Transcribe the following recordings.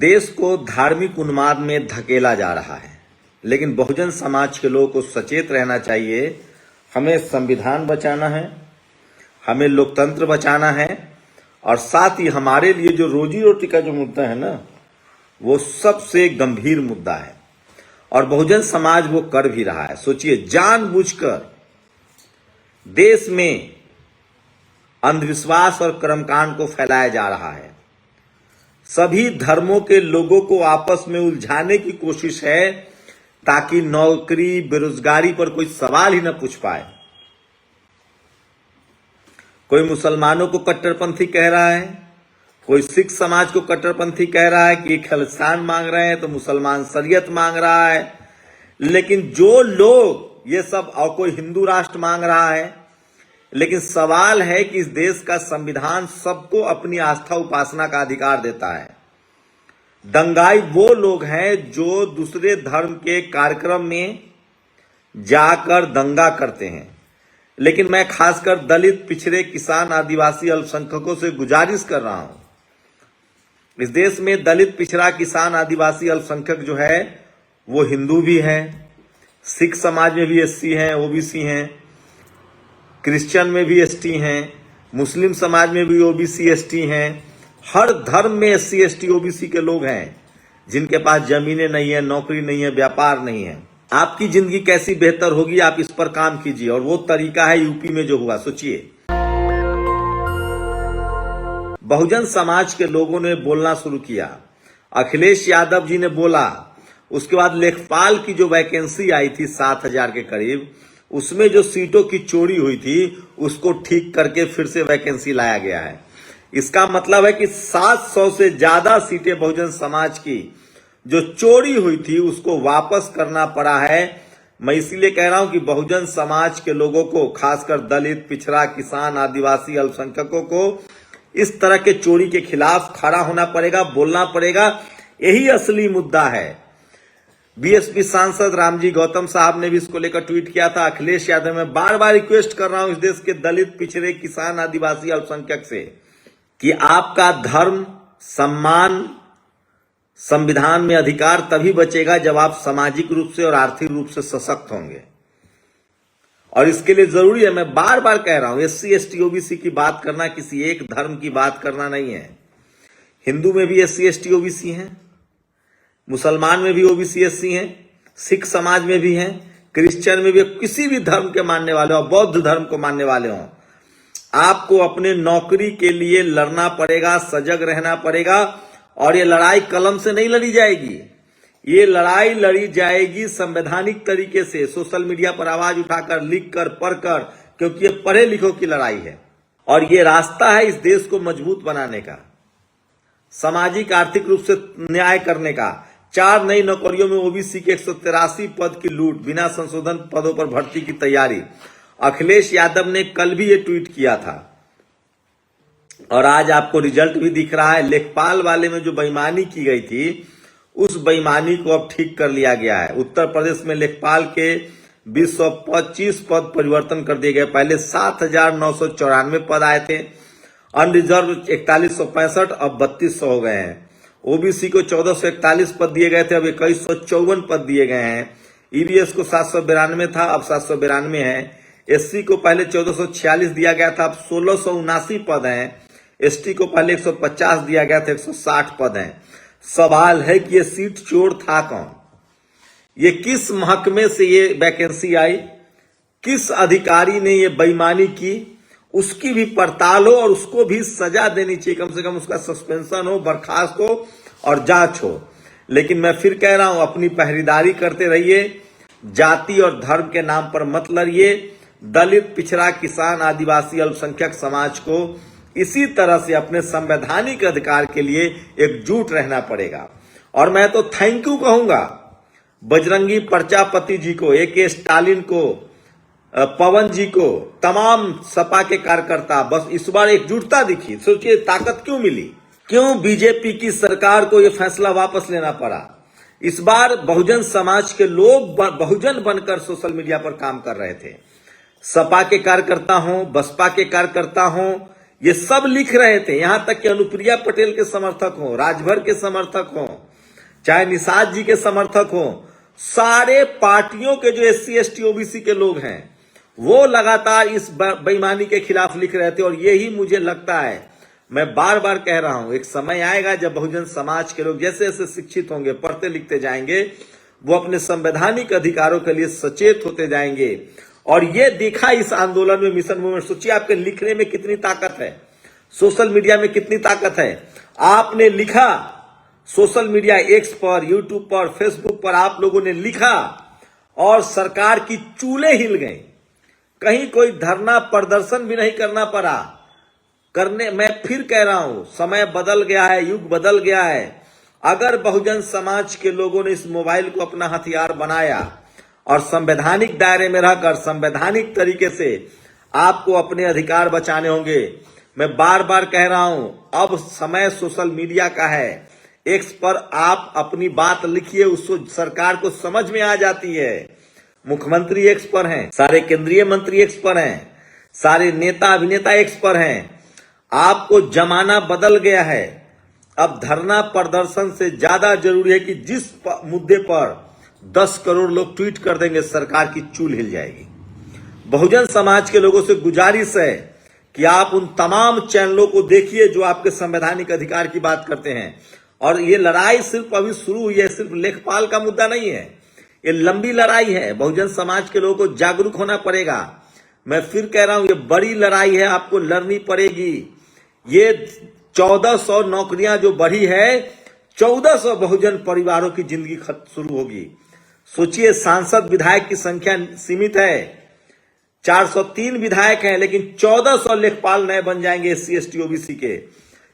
देश को धार्मिक उन्माद में धकेला जा रहा है, लेकिन बहुजन समाज के लोगों को सचेत रहना चाहिए। हमें संविधान बचाना है, हमें लोकतंत्र बचाना है, और साथ ही हमारे लिए जो रोजी रोटी का जो मुद्दा है ना, वो सबसे गंभीर मुद्दा है, और बहुजन समाज वो कर भी रहा है। सोचिए, जानबूझकर देश में अंधविश्वास और कर्मकांड को फैलाया जा रहा है। सभी धर्मों के लोगों को आपस में उलझाने की कोशिश है, ताकि नौकरी बेरोजगारी पर कोई सवाल ही न पूछ पाए। कोई मुसलमानों को कट्टरपंथी कह रहा है, कोई सिख समाज को कट्टरपंथी कह रहा है कि खालिस्तान मांग रहे हैं, तो मुसलमान शरीयत मांग रहा है। लेकिन जो लोग ये सब, और कोई हिंदू राष्ट्र मांग रहा है, लेकिन सवाल है कि इस देश का संविधान सबको अपनी आस्था उपासना का अधिकार देता है। दंगाई वो लोग हैं जो दूसरे धर्म के कार्यक्रम में जाकर दंगा करते हैं। लेकिन मैं खासकर दलित, पिछड़े, किसान, आदिवासी, अल्पसंख्यकों से गुजारिश कर रहा हूं, इस देश में दलित, पिछड़ा, किसान, आदिवासी, अल्पसंख्यक जो है वो हिंदू भी है, सिख समाज में भी एससी हैं, ओबीसी हैं, क्रिश्चियन में भी एसटी हैं, मुस्लिम समाज में भी ओबीसी एसटी हैं। हर धर्म में एससी एसटी ओबीसी के लोग हैं जिनके पास जमीनें नहीं है, नौकरी नहीं है, व्यापार नहीं है। आपकी जिंदगी कैसी बेहतर होगी, आप इस पर काम कीजिए, और वो तरीका है यूपी में जो हुआ। सोचिए, बहुजन समाज के लोगों ने बोलना शुरू किया, अखिलेश यादव जी ने बोला, उसके बाद लेखपाल की जो वैकेंसी आई थी 7,000 के करीब, उसमें जो सीटों की चोरी हुई थी उसको ठीक करके फिर से वैकेंसी लाया गया है। इसका मतलब है कि 700 से ज्यादा सीटें बहुजन समाज की जो चोरी हुई थी उसको वापस करना पड़ा है। मैं इसीलिए कह रहा हूं कि बहुजन समाज के लोगों को, खासकर दलित, पिछड़ा, किसान, आदिवासी, अल्पसंख्यकों को इस तरह के चोरी के खिलाफ खड़ा होना पड़ेगा, बोलना पड़ेगा। यही असली मुद्दा है। बीएसपी सांसद रामजी गौतम साहब ने भी इसको लेकर ट्वीट किया था। अखिलेश यादव, मैं बार बार रिक्वेस्ट कर रहा हूं इस देश के दलित, पिछड़े, किसान, आदिवासी, अल्पसंख्यक से कि आपका धर्म, सम्मान, संविधान में अधिकार तभी बचेगा जब आप सामाजिक रूप से और आर्थिक रूप से सशक्त होंगे। और इसके लिए जरूरी है, मैं बार बार कह रहा हूं, एससी एसटी ओबीसी की बात करना किसी एक धर्म की बात करना नहीं है। हिंदू में भी एससी एसटी ओबीसी हैं, मुसलमान में भी ओबीसी एससी हैं, सिख समाज में भी हैं, क्रिश्चियन में भी, किसी भी धर्म के मानने वाले हो, बौद्ध धर्म को मानने वाले हो, आपको अपने नौकरी के लिए लड़ना पड़ेगा, सजग रहना पड़ेगा। और ये लड़ाई कलम से नहीं लड़ी जाएगी, ये लड़ाई लड़ी जाएगी संवैधानिक तरीके से, सोशल मीडिया पर आवाज उठाकर, लिखकर, पढ़कर, क्योंकि ये पढ़े लिखों की लड़ाई है। और ये रास्ता है इस देश को मजबूत बनाने का, सामाजिक आर्थिक रूप से न्याय करने का। 4 नई नौकरियों में ओबीसी के 183 पद की लूट, बिना संशोधन पदों पर भर्ती की तैयारी। अखिलेश यादव ने कल भी ये ट्वीट किया था, और आज आपको रिजल्ट भी दिख रहा है। लेखपाल वाले में जो बेईमानी की गई थी, उस बेईमानी को अब ठीक कर लिया गया है। उत्तर प्रदेश में लेखपाल के 225 पद परिवर्तन कर दिए गए। पहले 7,994 पद आए थे, अनरिजर्व 4165, अब 3200 हो गए हैं। ओबीसी को 1441 पद दिए गए थे, अब 2154 पद दिए गए हैं। ईबीएस को 792 था, अब 792 है। एससी को पहले 1446 दिया गया था, अब 1679 पद हैं। एसटी को पहले 150 दिया गया था, 160 पद हैं। सवाल है कि ये सीट चोर था कौन? ये किस महकमे से ये वैकेंसी आई, किस अधिकारी ने ये बेईमानी की, उसकी भी पड़ताल हो और उसको भी सजा देनी चाहिए। कम से कम उसका सस्पेंशन हो, बर्खास्त हो और जांच हो। लेकिन मैं फिर कह रहा हूं, अपनी पहरेदारी करते रहिए, जाति और धर्म के नाम पर मत लड़िए। दलित, पिछड़ा, किसान, आदिवासी, अल्पसंख्यक समाज को इसी तरह से अपने संवैधानिक अधिकार के लिए एकजुट रहना पड़ेगा। और मैं तो थैंक यू कहूंगा बजरंगी प्रजापति जी को, AK स्टालिन को, पवन जी को, तमाम सपा के कार्यकर्ता। बस इस बार एकजुटता दिखी। सोचिए ताकत क्यों मिली, क्यों बीजेपी की सरकार को यह फैसला वापस लेना पड़ा। इस बार बहुजन समाज के लोग बहुजन बनकर सोशल मीडिया पर काम कर रहे थे। सपा के कार्यकर्ता हों, बसपा के कार्यकर्ता हों ये सब लिख रहे थे, यहां तक कि अनुप्रिया पटेल के समर्थक हो, राजभर के समर्थक हो, चाहे निषाद जी के समर्थक हो, सारे पार्टियों के जो SC ST OBC के लोग हैं वो लगातार इस बेईमानी के खिलाफ लिख रहे थे। और यही मुझे लगता है, मैं बार बार कह रहा हूं, एक समय आएगा जब बहुजन समाज के लोग जैसे जैसे शिक्षित होंगे, पढ़ते लिखते जाएंगे, वो अपने संवैधानिक अधिकारों के लिए सचेत होते जाएंगे। और ये देखा इस आंदोलन में, मिशन मूवमेंट, सोचिए आपके लिखने में कितनी ताकत है, सोशल मीडिया में कितनी ताकत है। आपने लिखा सोशल मीडिया, एक्स पर, यूट्यूब पर, फेसबुक पर आप लोगों ने लिखा और सरकार की चूल्हे हिल गए। कहीं कोई धरना प्रदर्शन भी नहीं करना पड़ा करने। मैं फिर कह रहा हूं, समय बदल गया है, युग बदल गया है। अगर बहुजन समाज के लोगों ने इस मोबाइल को अपना हथियार बनाया और संवैधानिक दायरे में रहकर संवैधानिक तरीके से आपको अपने अधिकार बचाने होंगे। मैं बार बार कह रहा हूं, अब समय सोशल मीडिया का है। एक्स पर आप अपनी बात लिखिए, उसको सरकार को समझ में आ जाती है। मुख्यमंत्री एक्स पर हैं, सारे केंद्रीय मंत्री एक्स पर हैं, सारे नेता अभिनेता एक्स पर हैं। आपको जमाना बदल गया है। अब धरना प्रदर्शन से ज्यादा जरूरी है कि जिस मुद्दे पर 10 करोड़ लोग ट्वीट कर देंगे, सरकार की चूल हिल जाएगी। बहुजन समाज के लोगों से गुजारिश है कि आप उन तमाम चैनलों को देखिए जो आपके संवैधानिक अधिकार की बात करते हैं। और ये लड़ाई सिर्फ अभी शुरू हुई है, सिर्फ लेखपाल का मुद्दा नहीं है, ये लंबी लड़ाई है। बहुजन समाज के लोगों को जागरूक होना पड़ेगा। मैं फिर कह रहा हूं, ये बड़ी लड़ाई है, आपको लड़नी पड़ेगी। ये 1400 नौकरियां जो बढ़ी है, 1400 बहुजन परिवारों की जिंदगी शुरू होगी। सोचिए, सांसद विधायक की संख्या सीमित है, 403 विधायक हैं, लेकिन 1400 लेखपाल नए बन जाएंगे SC ST OBC के।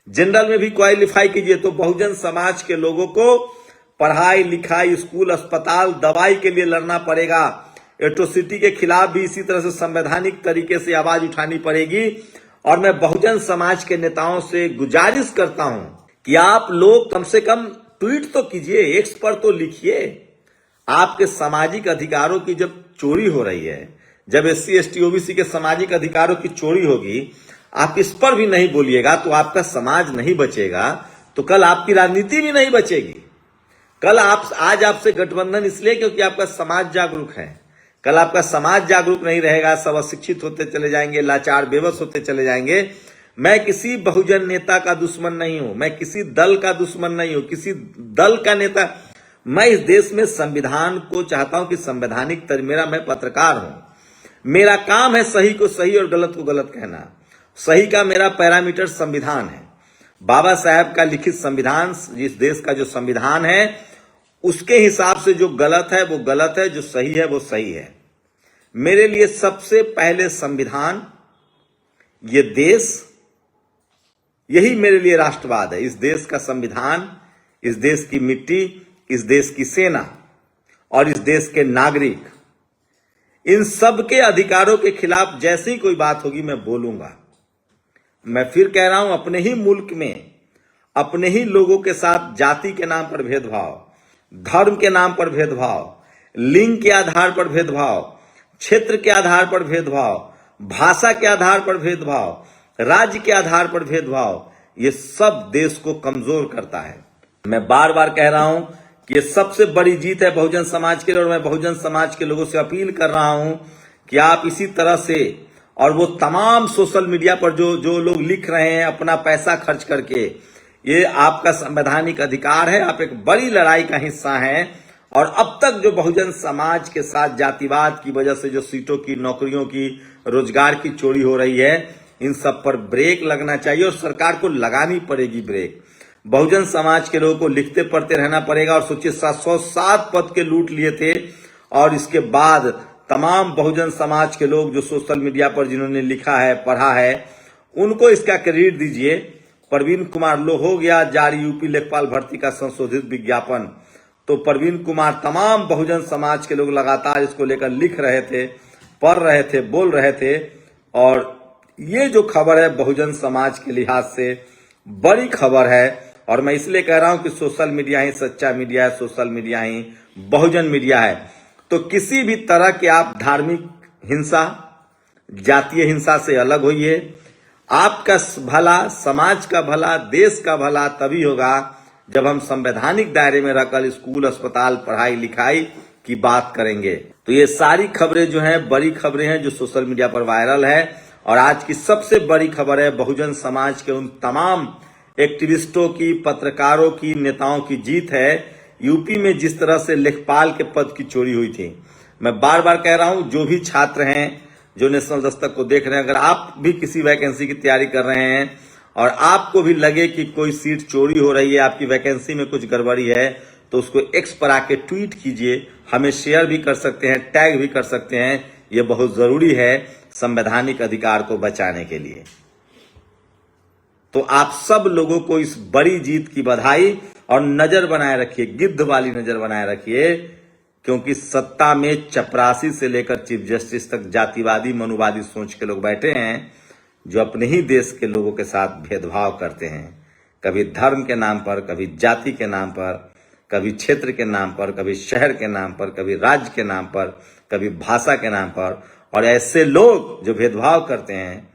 जनरल में भी क्वालिफाई कीजिए। तो बहुजन समाज के लोगों को पढ़ाई लिखाई, स्कूल, अस्पताल, दवाई के लिए लड़ना पड़ेगा। एट्रोसिटी के खिलाफ भी इसी तरह से संवैधानिक तरीके से आवाज उठानी पड़ेगी। और मैं बहुजन समाज के नेताओं से गुजारिश करता हूं कि आप लोग कम से कम ट्वीट तो कीजिए, एक्स पर तो लिखिए। आपके सामाजिक अधिकारों की जब चोरी हो रही है, जब SC ST OBC के सामाजिक अधिकारों की चोरी होगी, आप इस पर भी नहीं बोलिएगा तो आपका समाज नहीं बचेगा, तो कल आपकी राजनीति भी नहीं बचेगी। कल आज आपसे गठबंधन इसलिए क्योंकि आपका समाज जागरूक है। कल आपका समाज जागरूक नहीं रहेगा, सब अशिक्षित होते चले जाएंगे, लाचार बेबस होते चले जाएंगे। मैं किसी बहुजन नेता का दुश्मन नहीं हूं, मैं किसी दल का दुश्मन नहीं हूं, किसी दल का नेता। मैं इस देश में संविधान को चाहता हूं कि संवैधानिक मैं पत्रकार हूं, मेरा काम है सही को सही और गलत को गलत कहना। सही का मेरा पैरामीटर संविधान है, बाबा साहब का लिखित संविधान, जिस देश का जो संविधान है उसके हिसाब से जो गलत है वो गलत है, जो सही है वो सही है। मेरे लिए सबसे पहले संविधान, ये देश, यही मेरे लिए राष्ट्रवाद है। इस देश का संविधान, इस देश की मिट्टी, इस देश की सेना और इस देश के नागरिक, इन सब के अधिकारों के खिलाफ जैसे ही कोई बात होगी मैं बोलूंगा। मैं फिर कह रहा हूं, अपने ही मुल्क में अपने ही लोगों के साथ जाति के नाम पर भेदभाव, धर्म के नाम पर भेदभाव, लिंग के आधार पर भेदभाव, क्षेत्र के आधार पर भेदभाव, भाषा के आधार पर भेदभाव, राज्य के आधार पर भेदभाव, ये सब देश को कमजोर करता है। मैं बार बार कह रहा हूं कि ये सबसे बड़ी जीत है बहुजन समाज के लिए। और मैं बहुजन समाज के लोगों से अपील कर रहा हूं कि आप इसी तरह से, और वो तमाम सोशल मीडिया पर जो लोग लिख रहे हैं अपना पैसा खर्च करके, ये आपका संवैधानिक अधिकार है, आप एक बड़ी लड़ाई का हिस्सा हैं। और अब तक जो बहुजन समाज के साथ जातिवाद की वजह से जो सीटों की, नौकरियों की, रोजगार की चोरी हो रही है, इन सब पर ब्रेक लगना चाहिए और सरकार को लगानी पड़ेगी ब्रेक। बहुजन समाज के लोगों को लिखते पढ़ते रहना पड़ेगा। और सोचिए, 707 पद के लूट लिए थे और इसके बाद तमाम बहुजन समाज के लोग जो सोशल मीडिया पर जिन्होंने लिखा है, पढ़ा है, उनको इसका क्रेडिट दीजिए। प्रवीण कुमार लो हो गया जारी यूपी लेखपाल भर्ती का संशोधित विज्ञापन। तो प्रवीण कुमार, तमाम बहुजन समाज के लोग लगातार इसको लेकर लिख रहे थे, पढ़ रहे थे, बोल रहे थे। और ये जो खबर है बहुजन समाज के लिहाज से बड़ी खबर है। और मैं इसलिए कह रहा हूं कि सोशल मीडिया ही सच्चा मीडिया है, सोशल मीडिया ही बहुजन मीडिया है। तो किसी भी तरह के आप धार्मिक हिंसा, जातीय हिंसा से अलग होइए। आपका भला, समाज का भला, देश का भला तभी होगा जब हम संवैधानिक दायरे में रहकर स्कूल, अस्पताल, पढ़ाई लिखाई की बात करेंगे। तो ये सारी खबरें जो हैं बड़ी खबरें हैं जो सोशल मीडिया पर वायरल है। और आज की सबसे बड़ी खबर है बहुजन समाज के उन तमाम एक्टिविस्टों की, पत्रकारों की, नेताओं की जीत है। यूपी में जिस तरह से लेखपाल के पद की चोरी हुई थी, मैं बार बार कह रहा हूं, जो भी छात्र हैं जो नेशनल दस्तक को देख रहे हैं, अगर आप भी किसी वैकेंसी की तैयारी कर रहे हैं और आपको भी लगे कि कोई सीट चोरी हो रही है, आपकी वैकेंसी में कुछ गड़बड़ी है, तो उसको एक्स पर आके ट्वीट कीजिए। हमें शेयर भी कर सकते हैं, टैग भी कर सकते हैं। यह बहुत जरूरी है संवैधानिक अधिकार को बचाने के लिए। तो आप सब लोगों को इस बड़ी जीत की बधाई, और नजर बनाए रखिए, गिद्ध वाली नजर बनाए रखिए, क्योंकि सत्ता में चपरासी से लेकर चीफ जस्टिस तक जातिवादी, मनुवादी सोच के लोग बैठे हैं, जो अपने ही देश के लोगों के साथ भेदभाव करते हैं। कभी धर्म के नाम पर, कभी जाति के नाम पर, कभी क्षेत्र के नाम पर, कभी शहर के नाम पर, कभी राज्य के नाम पर, कभी भाषा के नाम पर। और ऐसे लोग जो भेदभाव करते हैं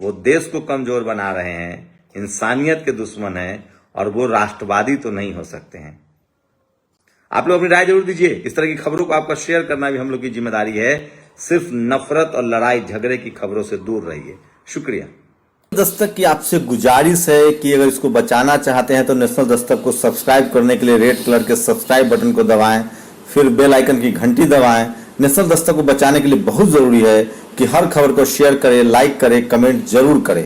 वो देश को कमजोर बना रहे हैं, इंसानियत के दुश्मन हैं, और वो राष्ट्रवादी तो नहीं हो सकते हैं। आप लोग अपनी राय जरूर दीजिए। इस तरह की खबरों को आपका शेयर करना भी हम लोग की जिम्मेदारी है। सिर्फ नफरत और लड़ाई झगड़े की खबरों से दूर रहिए। शुक्रिया। दस्तक की आपसे गुजारिश है कि अगर इसको बचाना चाहते हैं तो नेशनल दस्तक को सब्सक्राइब करने के लिए रेड कलर के सब्सक्राइब बटन को दबाएं, फिर बेल आइकन की घंटी दबाएं। नेशनल दस्तक को बचाने के लिए बहुत जरूरी है कि हर खबर को शेयर करें, लाइक करें, कमेंट जरूर करें।